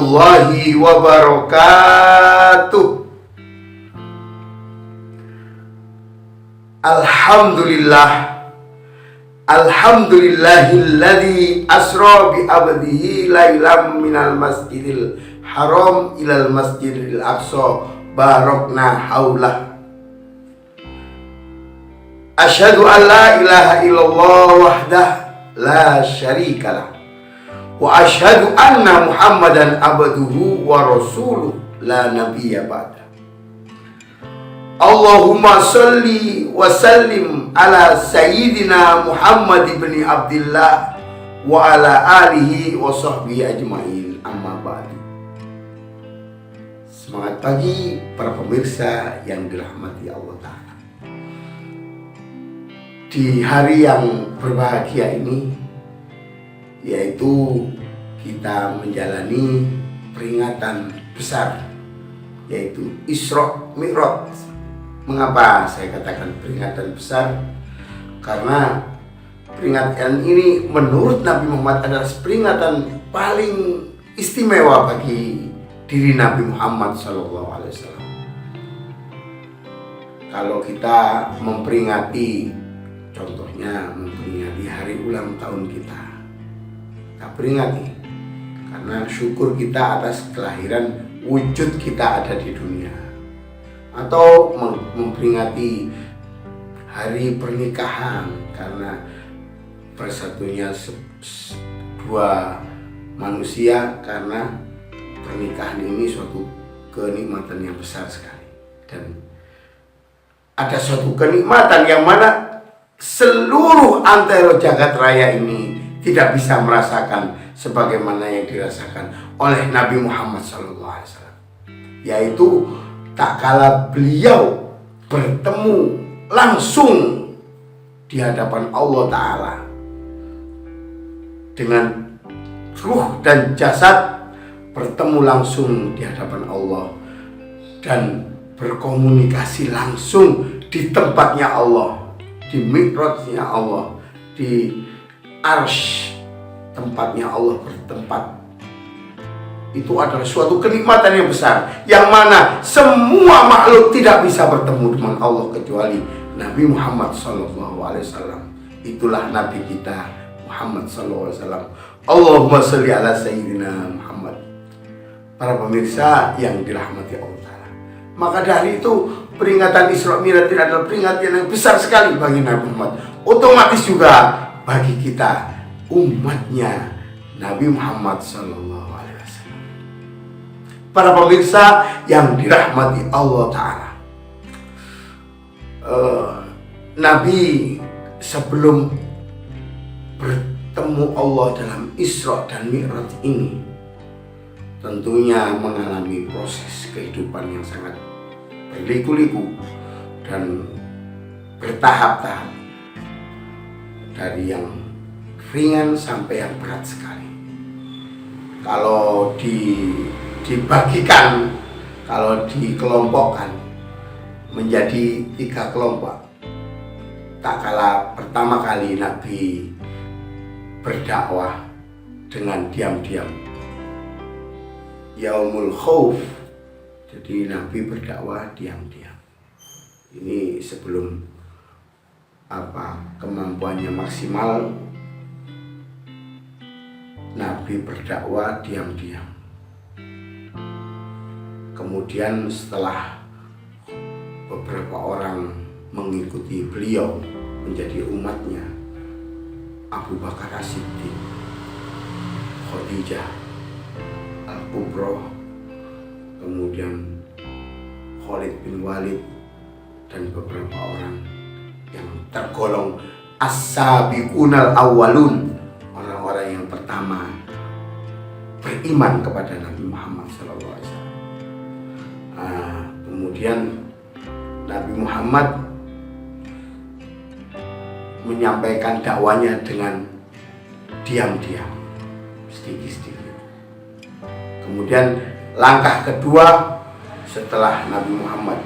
warahmatullahi wabarakatuh. Alhamdulillahilladzi asra bi abdihi lailam minal masjidil haram ilal masjidil aqsa barakna haulah. Asyhadu an la ilaha illallah wahdah la syarikalah wa asyhadu anna Muhammadan abduhu wa rasuluh la nabiyya ba'da. Allahumma sholli wa sallim ala sayyidina Muhammad ibn Abdillah wa ala alihi wa sahbihi ajma'in, amma ba'du. Semangat pagi para pemirsa yang dirahmati Allah Ta'ala. Di hari yang berbahagia ini, yaitu kita menjalani peringatan besar, yaitu Isra Mi'raj. Mengapa saya katakan peringatan besar? Karena peringatan ini menurut Nabi Muhammad adalah peringatan paling istimewa bagi diri Nabi Muhammad SAW. Kalau kita memperingati, contohnya memperingati hari ulang tahun kita peringati karena syukur kita atas kelahiran wujud kita ada di dunia, atau memperingati hari pernikahan karena bersatunya dua manusia, karena pernikahan ini suatu kenikmatan yang besar sekali, dan ada suatu kenikmatan yang mana seluruh antero jagat raya ini tidak bisa merasakan sebagaimana yang dirasakan oleh Nabi Muhammad SAW, yaitu tak kala beliau bertemu langsung di hadapan Allah Ta'ala dengan ruh dan jasad, bertemu langsung di hadapan Allah dan berkomunikasi langsung di tempatnya Allah, di mi'rajnya Allah, di arsy tempatnya Allah bertempat. Itu adalah suatu kenikmatan yang besar, yang mana semua makhluk tidak bisa bertemu dengan Allah kecuali Nabi Muhammad SAW. Itulah Nabi kita Muhammad SAW. Allahumma sholli ala sayyidina Muhammad. Para pemirsa yang dirahmati Allah Ta'ala, maka dari itu peringatan Isra Mi'raj adalah peringatan yang besar sekali bagi Nabi Muhammad, otomatis juga bagi kita umatnya Nabi Muhammad SAW. Para pemirsa yang dirahmati Allah Ta'ala, Nabi sebelum bertemu Allah dalam Isra dan Mi'raj ini tentunya mengalami proses kehidupan yang sangat berliku-liku dan bertahap-tahap, dari yang ringan sampai yang berat sekali. Kalau dibagikan, kalau dikelompokkan menjadi 3 kelompok, tak kala pertama kali Nabi berdakwah dengan diam-diam, Yaumul Khauf, jadi Nabi berdakwah diam-diam. Ini sebelum kemampuannya maksimal, Nabi berdakwah diam-diam. Kemudian setelah beberapa orang mengikuti beliau menjadi umatnya, Abu Bakar As-Siddiq, Khadijah Al-Kubra, kemudian Khalid bin Walid, dan beberapa orang yang tergolong as-sabiqunal awwalun, orang-orang yang pertama beriman kepada Nabi Muhammad SAW. Kemudian Nabi Muhammad menyampaikan dakwanya dengan diam-diam, sedikit-sedikit. Kemudian langkah kedua setelah Nabi Muhammad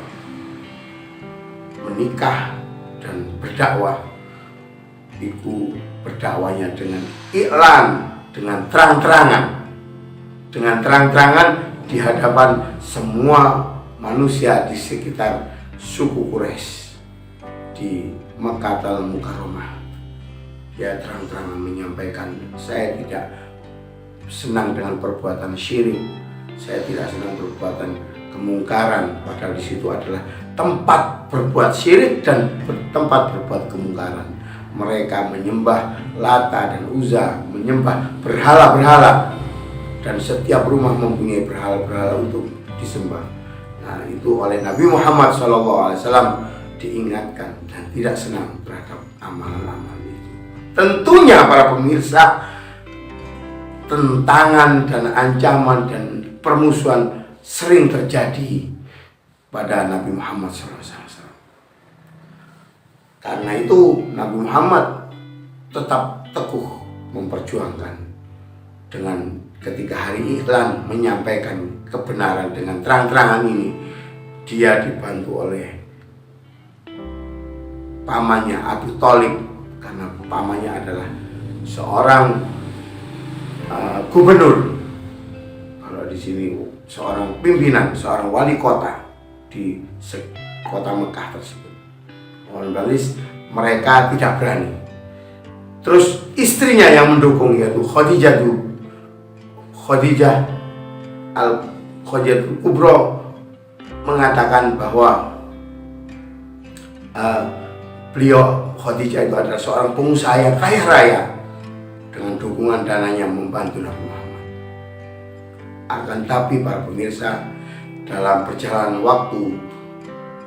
menikah dan berdakwah, itu berdakwanya dengan iklan, dengan terang-terangan. dengan terang-terangan di hadapan semua manusia di sekitar suku Quraisy di Makkah Al-Mukarramah. Dia terang-terangan menyampaikan, saya tidak senang dengan perbuatan syirik, saya tidak senang perbuatan kemungkaran, padahal di situ adalah tempat berbuat syirik dan tempat berbuat kemungkaran. Mereka menyembah Lata dan Uzza, menyembah berhala-berhala, dan setiap rumah mempunyai berhala-berhala untuk disembah. Nah, itu oleh Nabi Muhammad SAW diingatkan dan tidak senang terhadap amalan-amalan itu. Tentunya para pemirsa, tentangan dan ancaman dan permusuhan sering terjadi pada Nabi Muhammad SAW. Karena itu Nabi Muhammad tetap teguh memperjuangkan dengan ketika hari Ihlan menyampaikan kebenaran dengan terang-terangan ini. Dia dibantu oleh pamannya Abu Thalib, karena pamannya adalah seorang gubernur, kalau di sini seorang pimpinan, seorang wali kota di kota Mekah tersebut. Mereka tidak berani. Terus istrinya yang mendukung, yaitu Khadijah Kubro, mengatakan bahwa beliau Khadijah itu adalah seorang pengusaha yang kaya raya, dengan dukungan dananya membantu Nabi Muhammad. Akan tapi para pemirsa, dalam perjalanan waktu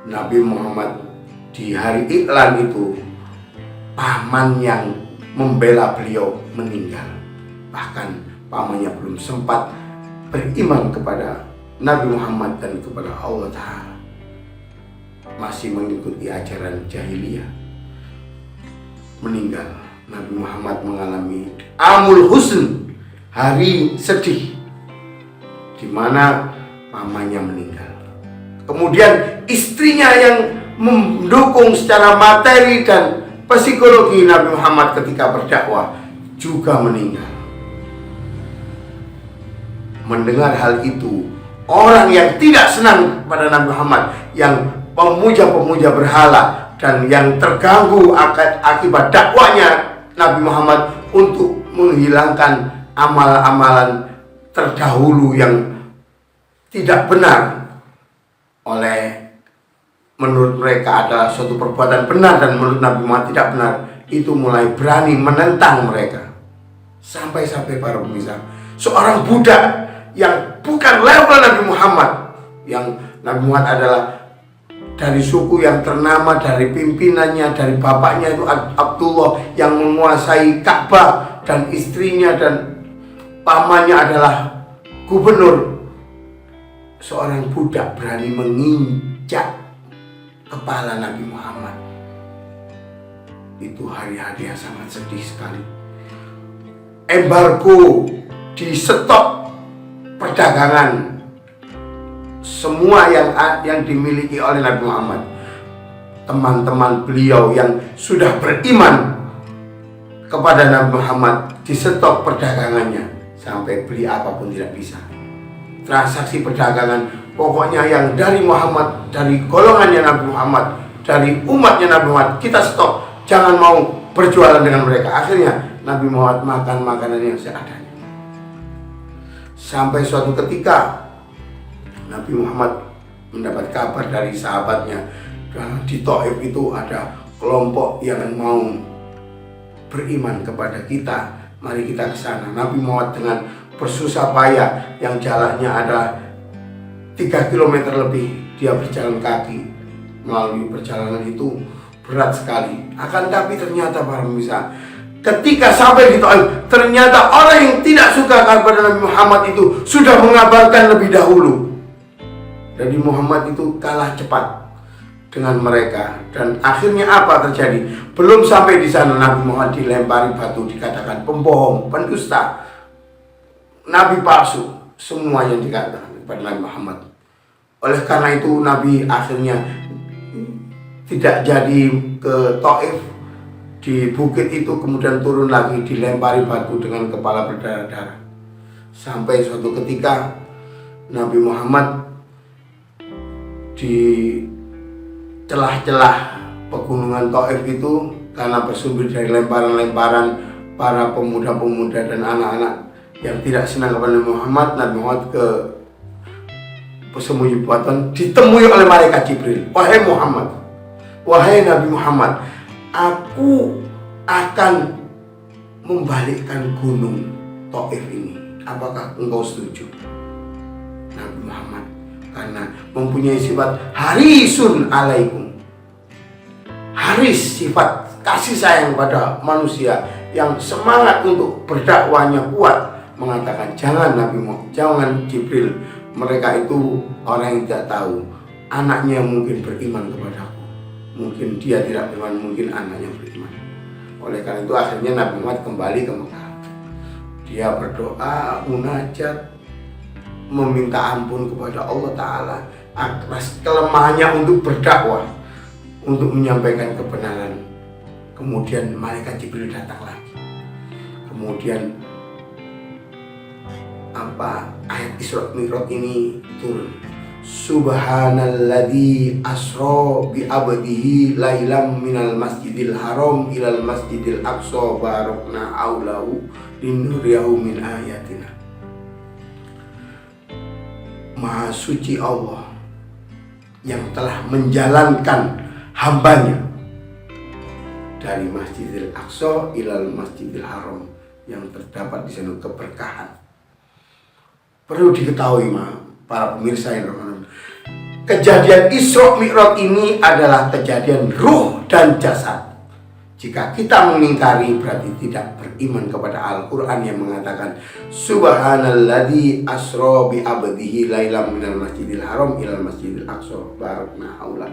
Nabi Muhammad di hari Ihlan itu, paman yang membela beliau meninggal. Bahkan pamannya belum sempat beriman kepada Nabi Muhammad dan kepada Allah Ta'ala, masih mengikuti ajaran jahiliyah, meninggal. Nabi Muhammad mengalami Amul Husn, hari sedih, di mana pamannya meninggal. Kemudian istrinya yang mendukung secara materi dan psikologi Nabi Muhammad ketika berdakwah juga meninggal. Mendengar hal itu, orang yang tidak senang pada Nabi Muhammad, yang pemuja-pemuja berhala dan yang terganggu akibat dakwanya Nabi Muhammad untuk menghilangkan amalan-amalan terdahulu yang tidak benar, menurut mereka adalah suatu perbuatan benar dan menurut Nabi Muhammad tidak benar, itu mulai berani menentang mereka. Sampai-sampai para pemirsa, seorang budak yang bukan level Nabi Muhammad, yang Nabi Muhammad adalah dari suku yang ternama, dari pimpinannya, dari bapaknya itu Abdullah yang menguasai Ka'bah, dan istrinya dan pamannya adalah gubernur. Seorang budak berani menginjak kepala Nabi Muhammad. Itu hari-hari yang sangat sedih sekali. Embargo, di stop perdagangan semua yang dimiliki oleh Nabi Muhammad. Teman-teman beliau yang sudah beriman kepada Nabi Muhammad di stop perdagangannya, sampai beli apapun tidak bisa. Transaksi perdagangan pokoknya yang dari Muhammad, dari golongannya Nabi Muhammad, dari umatnya Nabi Muhammad, kita stop, jangan mau berjualan dengan mereka. Akhirnya Nabi Muhammad makan makanan yang seadanya. Sampai suatu ketika Nabi Muhammad mendapat kabar dari sahabatnya, di Taif itu ada kelompok yang mau beriman kepada kita, mari kita ke sana. Nabi Muhammad dengan bersusah payah, yang jalannya adalah 3 km lebih, dia berjalan kaki. Melalui perjalanan itu berat sekali. Akan tapi ternyata para pemirsa, ketika sampai di Taif, ternyata orang yang tidak suka kepada Nabi Muhammad itu sudah mengabarkan lebih dahulu. Jadi Muhammad itu kalah cepat dengan mereka. Dan akhirnya apa terjadi? Belum sampai di sana, Nabi Muhammad dilempari batu, dikatakan pembohong, pendusta, nabi palsu, semua yang dikatakan kepada Nabi Muhammad. Oleh karena itu Nabi akhirnya tidak jadi ke Taif, di bukit itu kemudian turun lagi, dilempari batu dengan kepala berdarah-darah. Sampai suatu ketika Nabi Muhammad di celah-celah pegunungan Taif itu, karena bersumber dari lemparan-lemparan para pemuda-pemuda dan anak-anak yang tidak senang kepada Nabi Muhammad ke persembunyi buatan ditemui oleh malaikat Jibril. Wahai Muhammad, wahai Nabi Muhammad, aku akan membalikkan gunung Taif ini. Apakah engkau setuju? Nabi Muhammad karena mempunyai sifat harisun alaikum, haris, sifat kasih sayang pada manusia yang semangat untuk berdakwahnya kuat, mengatakan jangan Nabi Muhammad, jangan Jibril, mereka itu orang yang tidak tahu, anaknya mungkin beriman kepadaku, mungkin dia tidak beriman, mungkin anaknya beriman. Oleh karena itu akhirnya Nabi Muhammad kembali ke Mekah. Dia berdoa, munajat, meminta ampun kepada Allah Ta'ala atas kelemahannya untuk berdakwah, untuk menyampaikan kebenaran. Kemudian malaikat Jibril datang lagi. Kemudian ayat Isra Mi'raj ini turun. Subhanalladzi asra bi abdihi lailam minal masjidil haram ilal masjidil aqsa barakna aulahu linuriyahu min ayatina. Maha suci Allah yang telah menjalankan hambanya dari Masjidil Aqsa ilal Masjidil Haram, yang terdapat di sana keberkahan. Perlu diketahui para pemirsa yang bermanfaat, kejadian Isra Mi'raj ini adalah kejadian ruh dan jasad. Jika kita mengingkari berarti tidak beriman kepada Al-Quran yang mengatakan Subhanalladzi asra bi abdihi lailam minal masjidil haram ilal masjidil aqsa barakna haula.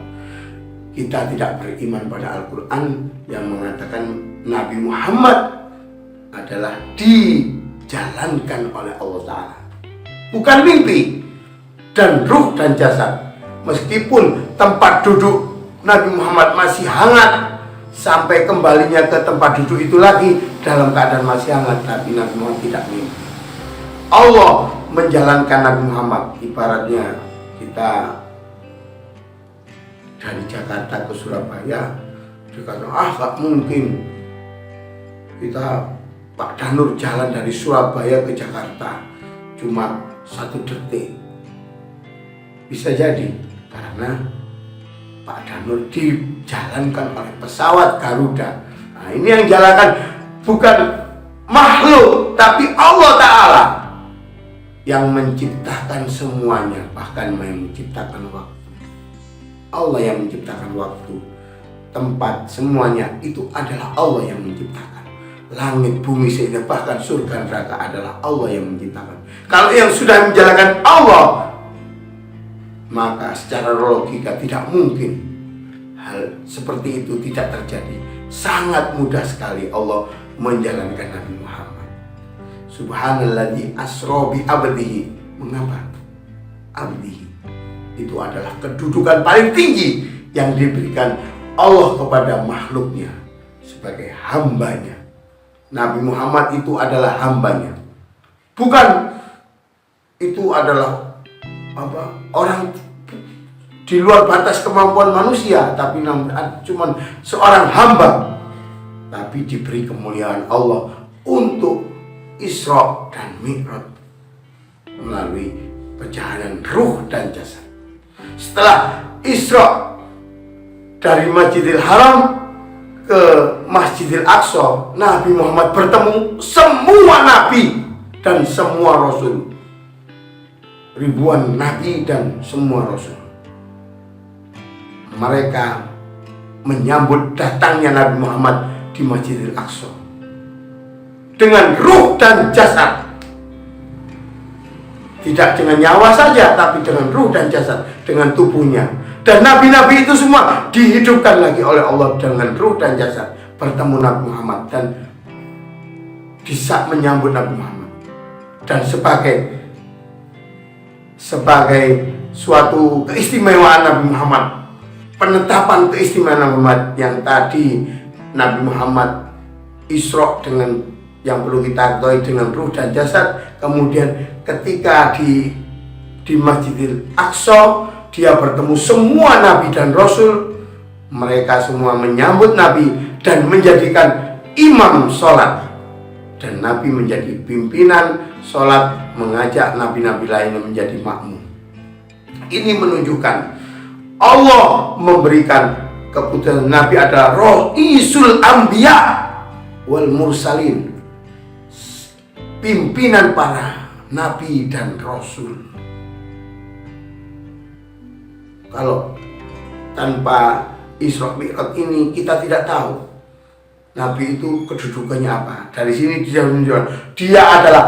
Kita tidak beriman pada Al-Quran yang mengatakan Nabi Muhammad adalah dijalankan oleh Allah Ta'ala, bukan mimpi. Dan ruh dan jasad, meskipun tempat duduk Nabi Muhammad masih hangat, sampai kembalinya ke tempat duduk itu lagi dalam keadaan masih hangat, tapi Nabi Muhammad tidak mimpi. Allah menjalankan Nabi Muhammad. Ibaratnya kita dari Jakarta ke Surabaya, dikatakan gak mungkin kita Pak Danur jalan dari Surabaya ke Jakarta cuma 1 detik. Bisa jadi karena Pak Danur dijalankan oleh pesawat Garuda. Nah, ini yang jalankan bukan makhluk, tapi Allah Ta'ala yang menciptakan semuanya, bahkan yang menciptakan waktu. Allah yang menciptakan waktu, tempat, semuanya itu adalah Allah yang menciptakan. Langit, bumi, sehingga bahkan surga neraka adalah Allah yang menciptakan. Kalau yang sudah menjalankan Allah, maka secara logika tidak mungkin hal seperti itu tidak terjadi. Sangat mudah sekali Allah menjalankan Nabi Muhammad. Subhanalladzi asra bi abdihi. Mengapa? Abdihi itu adalah kedudukan paling tinggi yang diberikan Allah kepada makhluknya sebagai hambanya. Nabi Muhammad itu adalah hambanya, bukan itu adalah orang di luar batas kemampuan manusia, tapi cuma seorang hamba, tapi diberi kemuliaan Allah untuk Isra dan Mi'raj melalui perjalanan ruh dan jasad. Setelah Isra dari Masjidil Haram ke Masjidil Aqsa, Nabi Muhammad bertemu semua nabi dan semua rasul. Ribuan nabi dan semua rasul. Mereka menyambut datangnya Nabi Muhammad di Masjidil Aqsa dengan ruh dan jasad. Tidak dengan nyawa saja, tapi dengan ruh dan jasad, dengan tubuhnya. Dan nabi-nabi itu semua dihidupkan lagi oleh Allah dengan ruh dan jasad. Bertemu Nabi Muhammad dan bisa menyambut Nabi Muhammad. Dan sebagai suatu keistimewaan Nabi Muhammad, penetapan keistimewaan Nabi Muhammad yang tadi Nabi Muhammad Isra dengan yang perlu kita ketahui dengan ruh dan jasad. Kemudian ketika di Masjidil Aqsa, dia bertemu semua nabi dan rasul. Mereka semua menyambut nabi dan menjadikan imam sholat, dan nabi menjadi pimpinan sholat, mengajak nabi-nabi lainnya menjadi makmum. Ini menunjukkan Allah memberikan keputusan nabi adalah Ra'isul Anbiya wal Mursalin, pimpinan para nabi dan rasul. Kalau tanpa Isra Mi'raj ini kita tidak tahu nabi itu kedudukannya apa. Dari sini dia menunjukkan dia adalah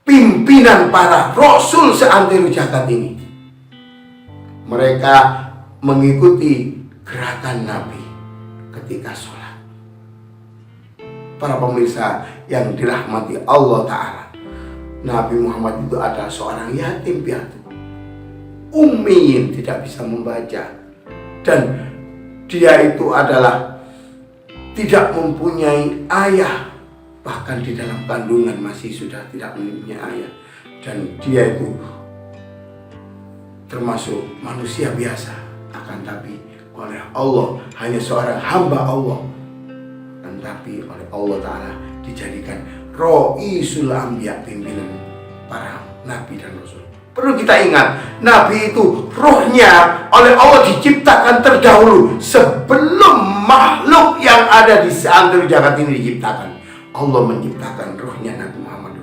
pimpinan para rasul seantero jagat ini. Mereka mengikuti gerakan nabi ketika sholat. Para pemirsa yang dirahmati Allah Ta'ala, Nabi Muhammad itu adalah seorang yatim piatu, ummiyin, tidak bisa membaca, dan dia itu adalah tidak mempunyai ayah, bahkan di dalam kandungan masih sudah tidak mempunyai ayah. Dan dia itu termasuk manusia biasa, akan tapi oleh Allah hanya seorang hamba Allah, dan tapi oleh Allah Ta'ala dijadikan Ra'isul Anbiya, pimpinan para nabi dan rasul. Perlu kita ingat, nabi itu rohnya oleh Allah diciptakan terdahulu sebelum makhluk yang ada di seantero jagat ini diciptakan. Allah menciptakan rohnya Nabi Muhammad.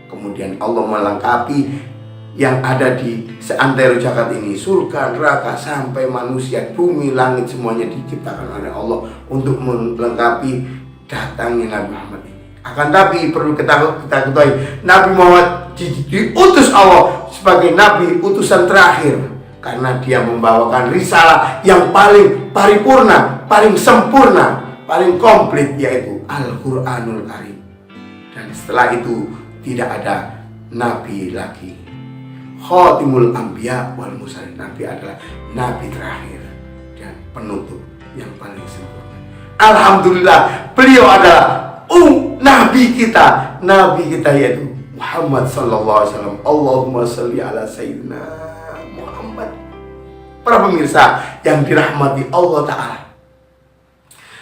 Kemudian Allah melengkapi yang ada di seantero jagat ini, surga, neraka, sampai manusia, bumi, langit, semuanya diciptakan oleh Allah untuk melengkapi datangnya Nabi Muhammad ini. Akan tapi perlu kita ketahui, Nabi Muhammad diutus Allah sebagai nabi utusan terakhir, karena dia membawakan risalah yang paling paripurna, paling sempurna, paling komplit, yaitu Al-Quranul Karim. Dan setelah itu tidak ada nabi lagi. Khatimul Anbiya wal Mursalin, nabi adalah nabi terakhir dan penutup yang paling sempurna. Alhamdulillah, beliau adalah nabi kita yaitu Muhammad sallallahu alaihi wasallam. Allahumma sholli ala sayyidina Muhammad. Para pemirsa yang dirahmati Allah Ta'ala,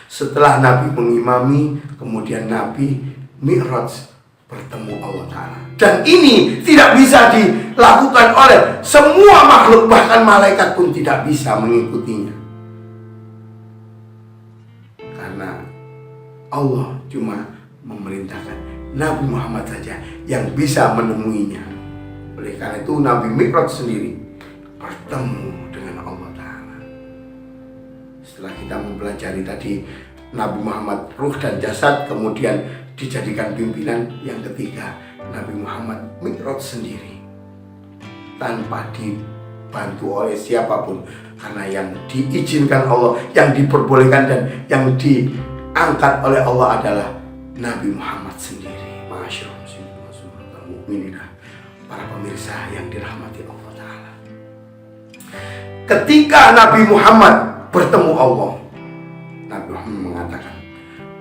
setelah Nabi mengimami, kemudian Nabi Mi'raj bertemu Allah Ta'ala. Dan ini tidak bisa dilakukan oleh semua makhluk, bahkan malaikat pun tidak bisa mengikutinya, karena Allah cuma memerintahkan Nabi Muhammad saja yang bisa menemuinya. Oleh karena itu Nabi Mi'raj sendiri bertemu dengan Allah Ta'ala. Setelah kita mempelajari tadi Nabi Muhammad ruh dan jasad, kemudian dijadikan pimpinan, yang ketiga Nabi Muhammad Mi'raj sendiri tanpa dibantu oleh siapapun, karena yang diizinkan Allah, yang diperbolehkan dan yang diangkat oleh Allah adalah Nabi Muhammad sendiri. Para pemirsa yang dirahmati Allah Ta'ala, ketika Nabi Muhammad bertemu Allah, Nabi Muhammad mengatakan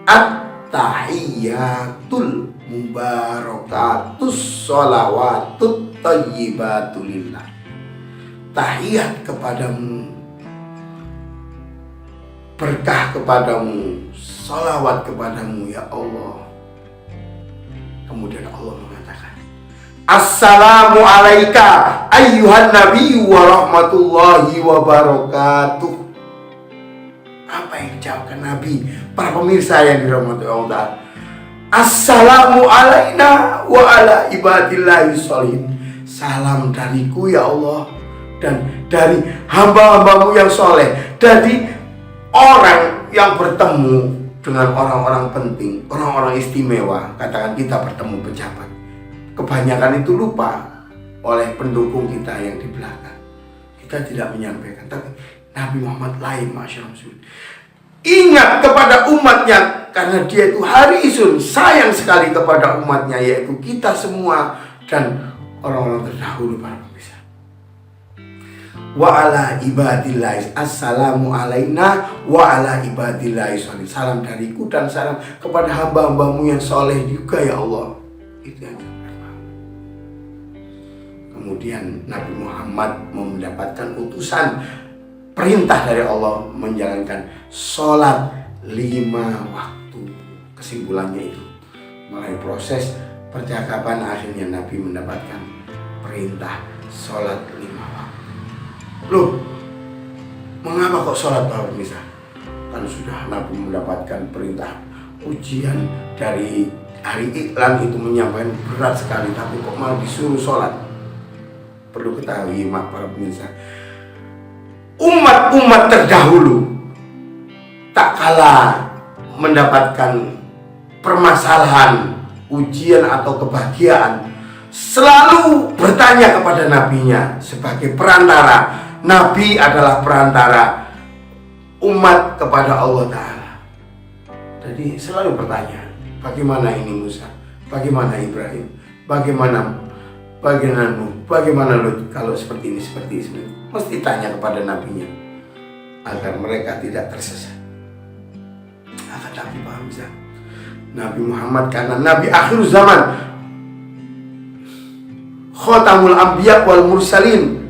at-tahiyyatul mubarakatus sholawatut thayyibatulillah. Tahiyat kepadamu, berkah kepadamu, sholawat kepadamu ya Allah. Kemudian Allah mengatakan, assalamu alaika ayyuhan nabi wa rahmatullahi wa barakatuh. Apa yang dijawabkan Nabi? Para pemirsa yang dirahmati Allah, assalamu alaina wa ala ibadillahi sholihin. Salam dariku ya Allah dan dari hamba-hambamu yang soleh, dari orang yang bertemu dengan orang-orang penting, orang-orang istimewa. Katakan kita bertemu pejabat, kebanyakan itu lupa oleh pendukung kita yang di belakang. Kita tidak menyampaikan, tapi Nabi Muhammad lain, masyaallah. Ingat kepada umatnya, karena dia itu harisun, sayang sekali kepada umatnya, yaitu kita semua dan orang-orang terdahulu. Para pemirsa, wa ala ibadillahi, assalamu alaina wa ala ibadillahi sholih. Salam dariku dan salam kepada hamba-hambamu yang soleh juga ya Allah. Itu yang pertama. Kemudian Nabi Muhammad mendapatkan utusan perintah dari Allah menjalankan sholat 5 waktu. Kesimpulannya itu, mulai proses percakapan akhirnya Nabi mendapatkan perintah sholat 5 waktu. Loh, mengapa kok sholat Pak pemirsa? Kan sudah Nabi mendapatkan perintah, ujian dari hari iklan itu menyampaikan berat sekali, tapi kok malah disuruh sholat? Perlu ketahui para pemirsa, umat-umat terdahulu tak kalah mendapatkan permasalahan, ujian atau kebahagiaan, selalu bertanya kepada nabinya sebagai perantara. Nabi adalah perantara umat kepada Allah Ta'ala. Jadi selalu bertanya, bagaimana ini Musa? Bagaimana Ibrahim? Bagaimana Nuh? Bagaimana Lut? Kalau seperti ini. Mesti tanya kepada nabinya agar mereka tidak tersesat. Akan tapi paham bisa, Nabi Muhammad karena Nabi akhir zaman, Khatamul Anbiya wal Mursalin,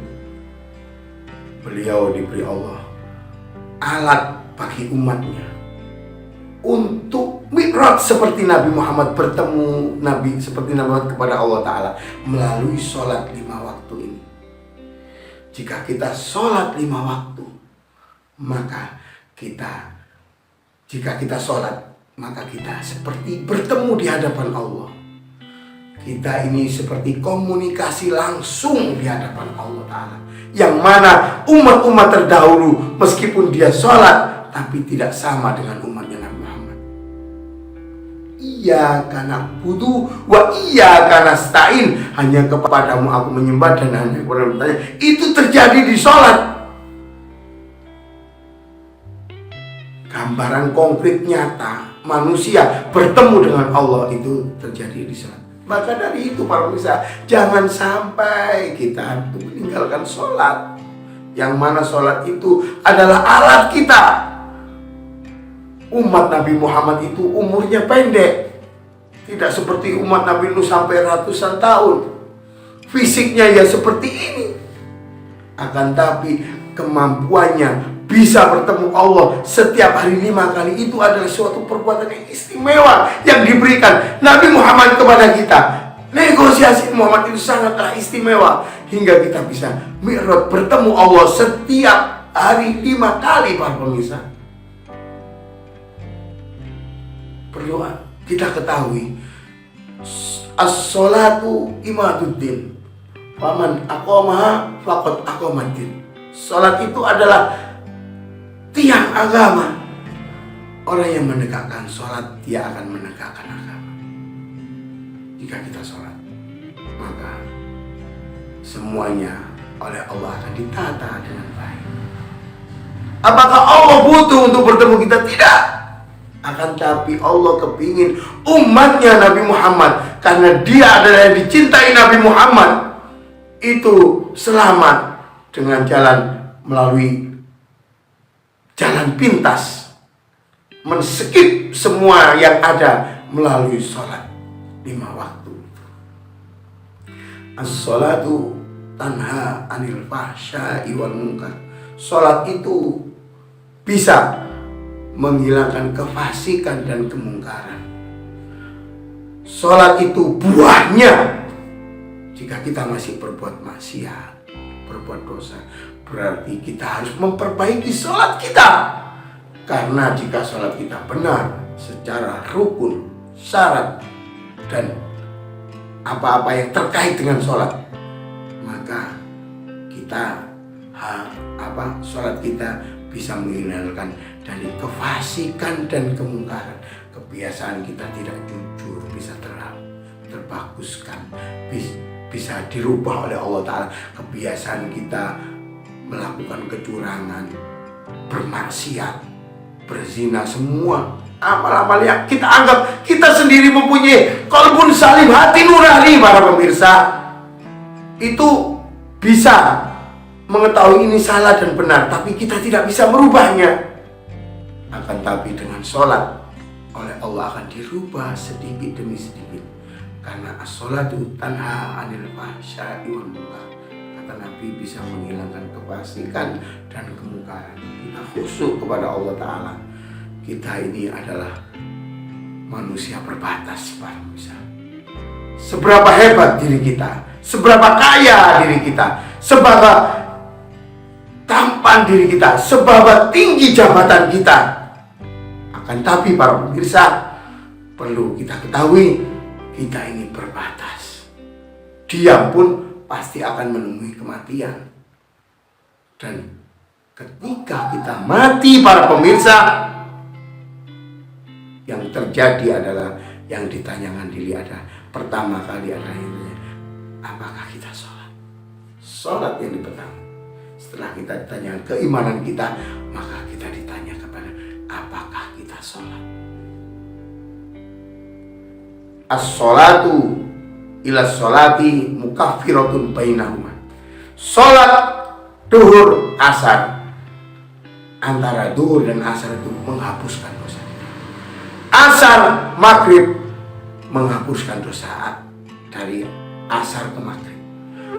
beliau diberi Allah alat bagi umatnya untuk mi'raj seperti Nabi Muhammad, bertemu Nabi seperti Nabi Muhammad kepada Allah Ta'ala melalui sholat 5 waktu ini. Jika kita sholat 5 waktu, maka jika kita sholat, maka kita seperti bertemu di hadapan Allah. Kita ini seperti komunikasi langsung di hadapan Allah Ta'ala, yang mana umat-umat terdahulu meskipun dia sholat, tapi tidak sama dengan umatnya Nabi Muhammad. Iyyaka na'budu wa iyyaka nasta'in, hanya kepadamu aku menyembah dan hanya kepadamu bertanya. Itu terjadi di sholat. Gambaran konkret nyata manusia bertemu dengan Allah itu terjadi di sholat. Maka dari itu para pemirsa, jangan sampai kita meninggalkan sholat, yang mana sholat itu adalah alat kita. Umat Nabi Muhammad itu umurnya pendek, tidak seperti umat Nabi Nuh sampai ratusan tahun. Fisiknya ya seperti ini, akan tapi kemampuannya bisa bertemu Allah setiap hari 5 kali. Itu adalah suatu perbuatan yang istimewa yang diberikan Nabi Muhammad kepada kita. Negosiasi Muhammad itu sangatlah istimewa, hingga kita bisa mi'raj bertemu Allah setiap hari 5 kali para pemirsa. Perlu kita ketahui, as-sholatu imaduddin, faman aqamaha faqad aqamaddin. Salat itu adalah tiang agama. Orang yang menegakkan sholat, dia akan menegakkan agama. Jika kita sholat, maka semuanya oleh Allah akan ditata dengan baik. Apakah Allah butuh untuk bertemu kita? Tidak. Akan tapi Allah kepingin umatnya Nabi Muhammad, karena dia adalah yang dicintai Nabi Muhammad, itu selamat dengan jalan melalui jalan pintas, men-skip semua yang ada melalui sholat 5 waktu. As-sholatu tanha anil fahsya'i wal munkar. Sholat itu bisa menghilangkan kefasikan dan kemungkaran. Sholat itu buahnya, jika kita masih berbuat maksiat, berbuat dosa, berarti kita harus memperbaiki sholat kita. Karena jika sholat kita benar secara rukun, syarat, dan apa-apa yang terkait dengan sholat, maka sholat kita bisa menghindarkan dari kefasikan dan kemungkaran. Kebiasaan kita tidak jujur bisa terbaguskan, bisa dirubah oleh Allah Ta'ala. Kebiasaan kita melakukan kecurangan, bermaksiat, berzina, semua amal-amal yang kita anggap kita sendiri mempunyai qalbun salim, hati nurani para pemirsa, itu bisa mengetahui ini salah dan benar, tapi kita tidak bisa merubahnya. Akan tapi dengan sholat, oleh Allah akan dirubah sedikit demi sedikit. Karena as-sholatu tanha 'anil fahsya'i wal munkar. Kata Nabi, bisa menghilangkan kefasikan dan kemungkaran. Kita khusyuk kepada Allah Ta'ala. Kita ini adalah manusia berbatas, para pemirsa. Seberapa hebat diri kita, seberapa kaya diri kita, seberapa tampan diri kita, seberapa tinggi jabatan kita. Akan tapi para pemirsa, perlu kita ketahui, kita ini berbatas. Dia pun pasti akan menemui kematian. Dan ketika kita mati, para pemirsa, yang terjadi adalah yang ditanyakan diri adalah pertama kali adalah ini, apakah kita sholat? Sholat yang pertama. Setelah kita ditanya keimanan kita, maka kita ditanya kepada apakah kita sholat. As-sholatu ila sholati mukaffiratun bainahuma. Sholat duhur asar, antara duhur dan asar itu menghapuskan dosa. Asar maghrib menghapuskan dosa dari asar ke maghrib.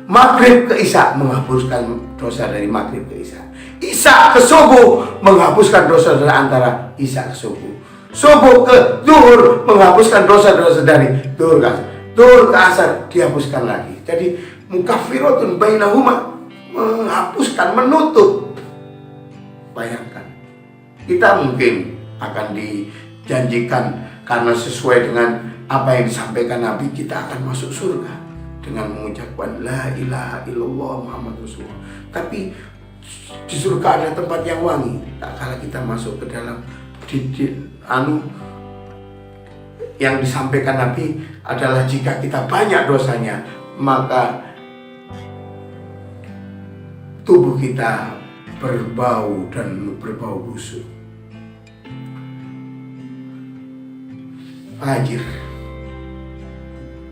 Maghrib ke isya menghapuskan dosa dari maghrib ke isya. Isya ke subuh menghapuskan dosa dari antara isya ke subuh. Subuh ke zuhur menghapuskan dosa-dosa dari zuhur ke asar. Zuhur ke asar dihapuskan lagi. Jadi mukaffiratun bainahuma, menghapuskan, menutup. Bayangkan, kita mungkin akan dijanjikan karena sesuai dengan apa yang disampaikan Nabi, kita akan masuk surga dengan mengucapkan la ilaha illallah Muhammad Rasulullah. Tapi di surga ada tempat yang wangi. Tak kala kita masuk ke dalam yang disampaikan Nabi adalah jika kita banyak dosanya, maka tubuh kita berbau dan berbau busuk. Fajir,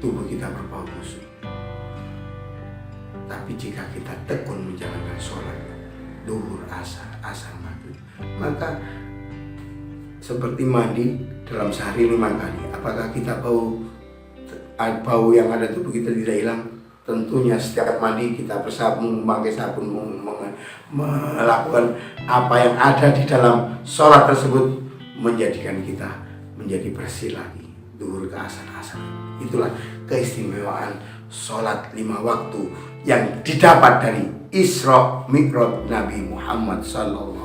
tubuh kita berbau busuk. Tapi jika kita tekun menjalankan sholat duhur, asar, maghrib, maka seperti mandi dalam sehari 5 kali. Apakah kita bau yang ada tubuh kita tidak hilang? Tentunya setiap mandi kita bersabun, memakai sabun, melakukan apa yang ada di dalam sholat tersebut, menjadikan kita menjadi bersih lagi. Duhur ke asar. Itulah keistimewaan sholat 5 waktu yang didapat dari Isra Mi'raj Nabi Muhammad SAW.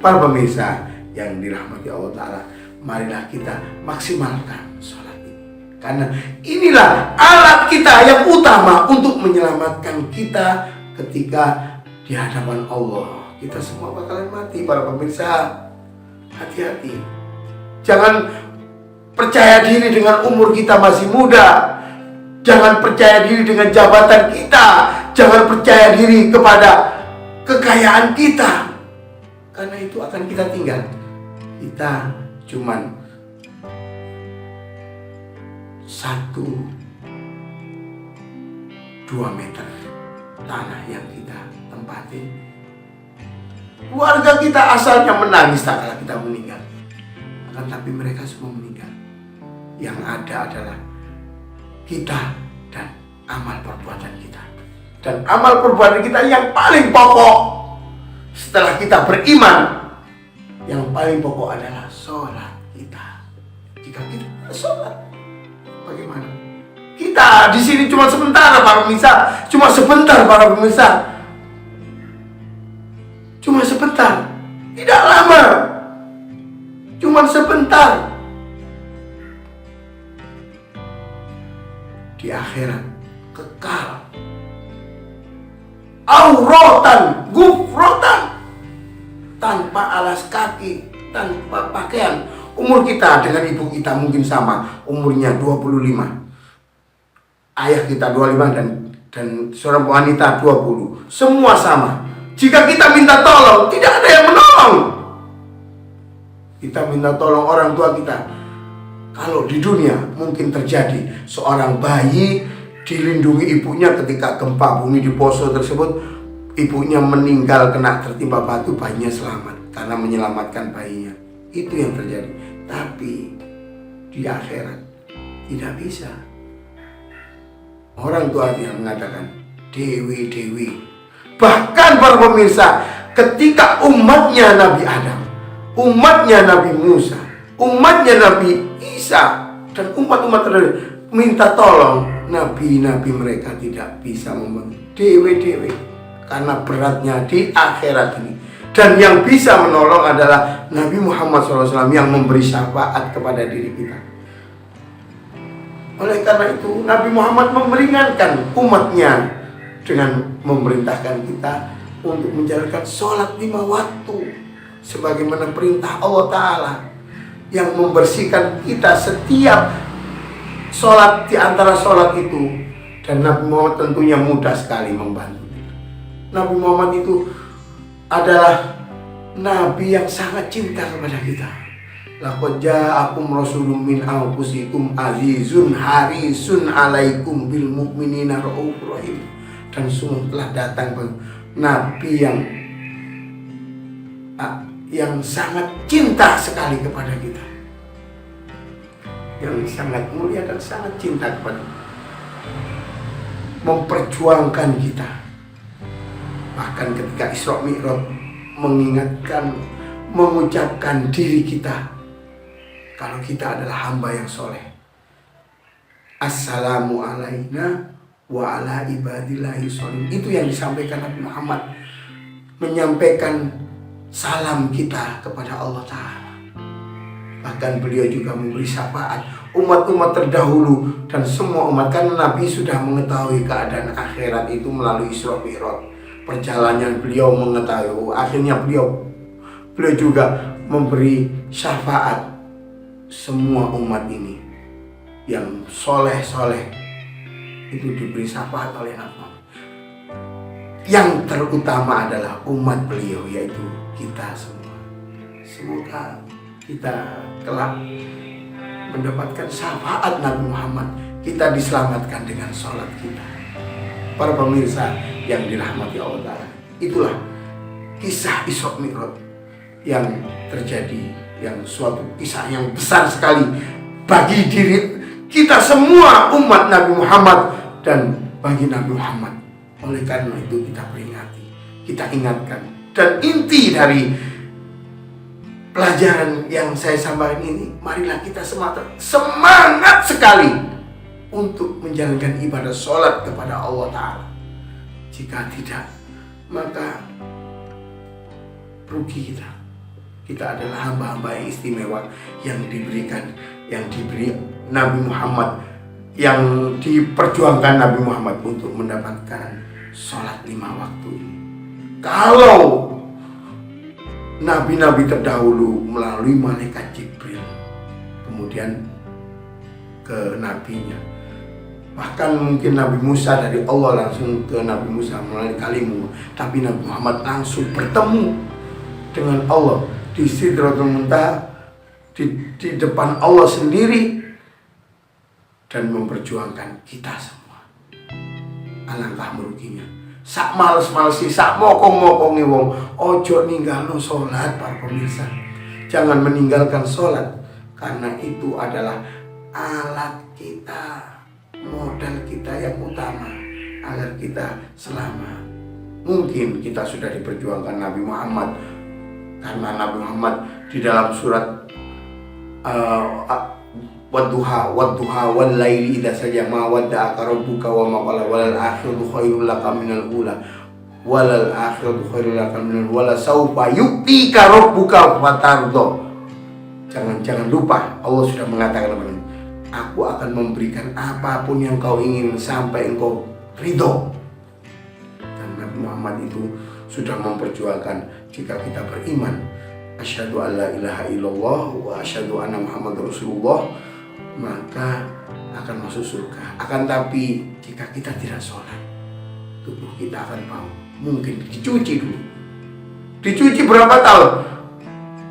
Para pemirsa yang dirahmati Allah Ta'ala, marilah kita maksimalkan sholat ini. Karena inilah alat kita yang utama untuk menyelamatkan kita ketika di hadapan Allah. Kita semua bakalan mati, para pemirsa. Hati-hati. Jangan percaya diri dengan umur kita masih muda. Jangan percaya diri dengan jabatan kita. Jangan percaya diri kepada kekayaan kita. Karena itu akan kita tinggal. Kita cuman 1-2 meter tanah yang kita tempatin. Keluarga kita asalnya menangis tak kala kita meninggal. Akan tapi mereka semua meninggal. Yang ada adalah kita dan amal perbuatan kita. Dan amal perbuatan kita yang paling pokok setelah kita beriman, yang paling pokok adalah sholat kita. Jika kita sholat, bagaimana? Kita di sini cuma sebentar, para pemirsa. Cuma sebentar, para pemirsa. Cuma sebentar. Tidak lama. Cuma sebentar. Di akhirat kekal. Auratan, gufrotan, tanpa alas kaki, tanpa pakaian. Umur kita dengan ibu kita mungkin sama, umurnya 25. Ayah kita 25 dan seorang wanita 20. Semua sama. Jika kita minta tolong, tidak ada yang menolong. Kita minta tolong orang tua kita. Kalau di dunia mungkin terjadi seorang bayi dilindungi ibunya ketika gempa bumi di Poso tersebut. Ibunya meninggal kena tertimpa batu, bayinya selamat karena menyelamatkan bayinya. Itu yang terjadi. Tapi di akhirat tidak bisa. Orang tua yang mengatakan dewi-dewi. Bahkan para pemirsa, ketika umatnya Nabi Adam, umatnya Nabi Musa, umatnya Nabi Isa, dan umat-umat terdahulu minta tolong, nabi-nabi mereka tidak bisa membantu. Dewi-dewi, karena beratnya di akhirat ini. Dan yang bisa menolong adalah Nabi Muhammad SAW yang memberi syafaat kepada diri kita. Oleh karena itu Nabi Muhammad memperingatkan umatnya dengan memerintahkan kita untuk menjalankan sholat 5 waktu sebagaimana perintah Allah Ta'ala, yang membersihkan kita setiap sholat di antara sholat itu. Dan Nabi Muhammad tentunya mudah sekali membantu. Nabi Muhammad itu adalah Nabi yang sangat cinta kepada kita. Laqad ja'akum rasulun min anfusikum azizun harisun alaikum bil mu'minina raufur rahim. Dan sungguh telah datang Nabi yang sangat cinta sekali kepada kita, yang sangat mulia dan sangat cinta kepada kita, memperjuangkan kita. Bahkan ketika Isra Mi'raj mengingatkan, mengucapkan diri kita kalau kita adalah hamba yang soleh. Assalamu alaina wa ala ibadillahi sholihin. Itu yang disampaikan Nabi Muhammad, menyampaikan salam kita kepada Allah Ta'ala. Bahkan beliau juga memberi syafaat umat-umat terdahulu dan semua umat, karena Nabi sudah mengetahui keadaan akhirat itu melalui Isra Mi'raj. Perjalanan beliau mengetahui, akhirnya beliau juga memberi syafaat semua umat ini yang soleh-soleh itu diberi syafaat oleh Nabi. Yang terutama adalah umat beliau, yaitu kita semua. Semoga kita kelak mendapatkan syafaat Nabi Muhammad, kita diselamatkan dengan sholat kita. Para pemirsa yang dirahmati Allah Ta'ala, itulah kisah Isra Mi'raj yang terjadi, yang suatu kisah yang besar sekali bagi diri kita semua umat Nabi Muhammad dan bagi Nabi Muhammad. Oleh karena itu kita peringati, kita ingatkan, dan inti dari pelajaran yang saya sampaikan ini, marilah kita semangat sekali untuk menjalankan ibadah sholat kepada Allah Ta'ala. Jika tidak, maka rugi kita. Kita adalah hamba-hamba yang istimewa, yang diberikan, yang diberi Nabi Muhammad, yang diperjuangkan Nabi Muhammad untuk mendapatkan sholat 5 waktu. Kalau nabi-nabi terdahulu melalui malaikat Jibril, kemudian ke nabinya, bahkan mungkin Nabi Musa dari Allah langsung ke Nabi Musa melalui kalimah, tapi Nabi Muhammad langsung bertemu dengan Allah di Sidratul Muntaha, di depan Allah sendiri, dan memperjuangkan kita semua. Alangkah meruginya. Sak males-malesi, sak mokong-mokongi wong, ojo ninggalno sholat. Para pemirsa, jangan meninggalkan sholat, karena itu adalah alat kita, modal kita yang utama agar kita selamat. Mungkin kita sudah diperjuangkan Nabi Muhammad, karena Nabi Muhammad di dalam surat wadduha wal laili idza saja ma wadda'aka rabbuka wa ma qala walal akhiratu khairul laka minal ula walal akhiratu khairul laka minal wala saufa yu'tika rabbuka fatardo. Jangan lupa, Allah sudah mengatakan kepada kita, aku akan memberikan apapun yang kau ingin sampai engkau ridho. Dan Nabi Muhammad itu sudah memperjuangkan, jika kita beriman asyhadu an la ilaha illallah wa asyhadu anna Muhammad Rasulullah, maka akan masuk surga. Akan tapi jika kita tidak sholat, tubuh kita akan bau. Mungkin dicuci dulu. Dicuci berapa tahun?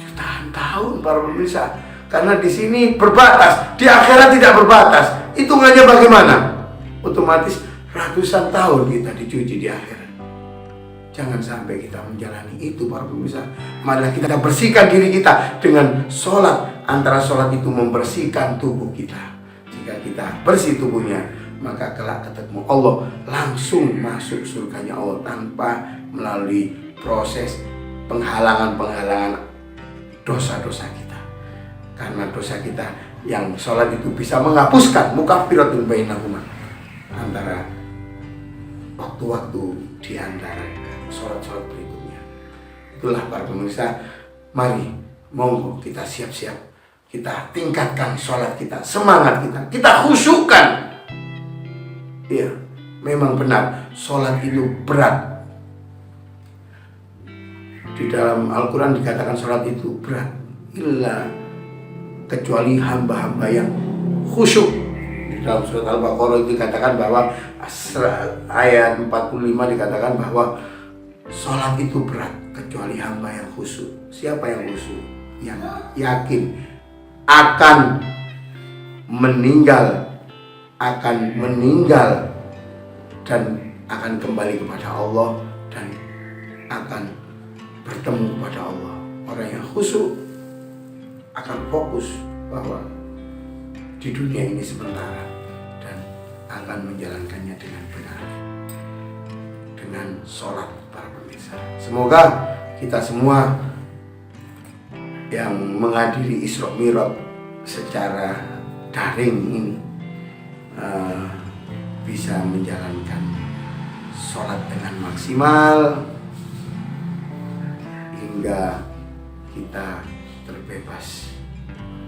Jutaan tahun para pemirsa. Karena di sini berbatas, di akhirat tidak berbatas. Hitungannya bagaimana? otomatis ratusan tahun kita dicuci di akhirat. Jangan sampai kita menjalani itu para pemirsa. Marilah kita bersihkan diri kita dengan sholat. Antara sholat itu membersihkan tubuh kita. Jika kita bersih tubuhnya, maka kelak ketemu Allah, langsung masuk surganya Allah tanpa melalui proses penghalangan dosa-dosa kita. Karena dosa kita yang sholat itu bisa menghapuskan mukaffiratun bainahuma, antara waktu-waktu di antara sholat-sholat berikutnya. Itulah para pemirsa, mari monggo kita siap-siap, kita tingkatkan sholat kita, semangat kita khusyukkan. Iya, memang benar sholat itu berat. Di dalam Al-Quran dikatakan sholat itu berat, kecuali hamba-hamba yang khusyuk. Di dalam surat Al-Baqarah itu dikatakan bahwa ayat 45 dikatakan bahwa sholat itu berat kecuali hamba yang khusyuk. Siapa yang khusyuk? Yang yakin akan meninggal dan akan kembali kepada Allah dan akan bertemu kepada Allah. Orang yang khusyuk akan fokus bahwa di dunia ini sementara dan akan menjalankannya dengan benar, dengan sholat para pemirsa. Semoga kita semua yang menghadiri Isra Mi'raj secara daring ini bisa menjalankan sholat dengan maksimal hingga kita terbebas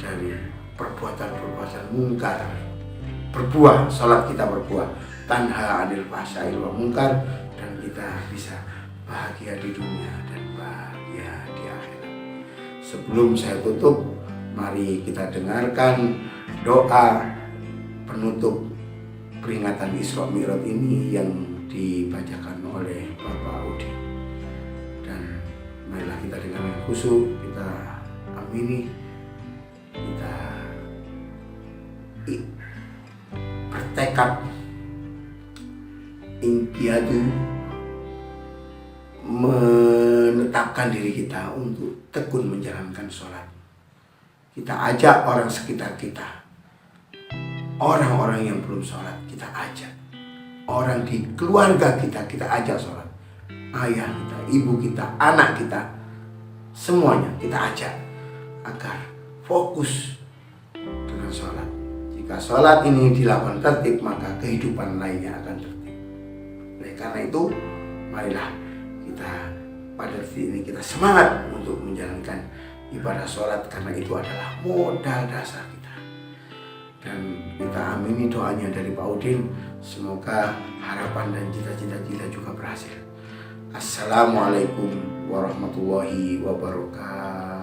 dari perbuatan-perbuatan mungkar. Sholat kita berbuah tanha 'anil fahsya'i wal munkar, dan kita bisa bahagia di dunia dan bahagia di akhirat. Sebelum saya tutup, mari kita dengarkan doa penutup peringatan Isra Mi'raj ini yang dibacakan oleh Bapak Udi. Dan marilah kita dengan khusyuk kita amini, kita bertekad inqiyadu, menetapkan diri kita untuk tekun menjalankan sholat. Kita ajak orang sekitar kita, orang-orang yang belum sholat kita ajak, orang di keluarga kita ajak sholat, ayah kita, ibu kita, anak kita, semuanya kita ajak agar fokus dengan sholat. Jika sholat ini dilakukan tertib, maka kehidupan lainnya akan tertib. Oleh karena itu, marilah kita pada detik ini kita semangat untuk menjalankan ibadah sholat, karena itu adalah modal dasar kita. Dan kita amini doanya dari Pak Udin, semoga harapan dan cita-cita kita juga berhasil. Assalamualaikum warahmatullahi wabarakatuh.